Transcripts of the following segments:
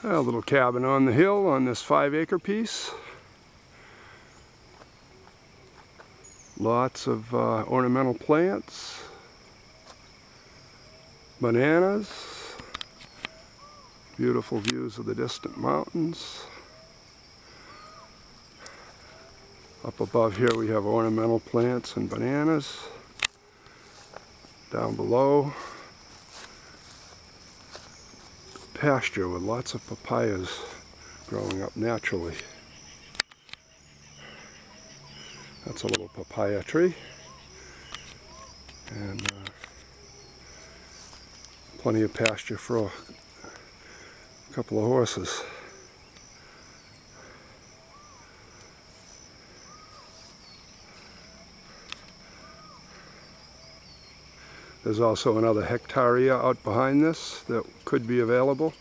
A little cabin on the hill on this 5-acre piece. Lots of ornamental plants, bananas, beautiful views of the distant mountains. Up above here we have ornamental plants and bananas. Down below, pasture with lots of papayas growing up naturally. That's a little papaya tree, and plenty of pasture for a couple of horses. There's also another hectare out behind this that could be available.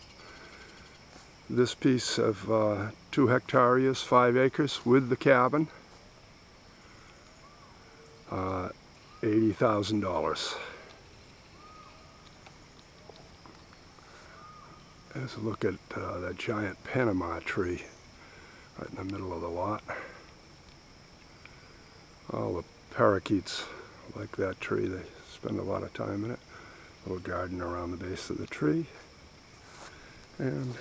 This piece of 2 hectares, 5 acres with the cabin, $80,000. Let's look at that giant Panama tree right in the middle of the lot. All the parakeets like that tree. They spend a lot of time in it. Little garden around the base of the tree. And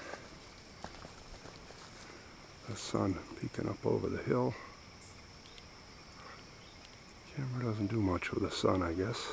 the sun peeking up over the hill. Camera doesn't do much with the sun, I guess.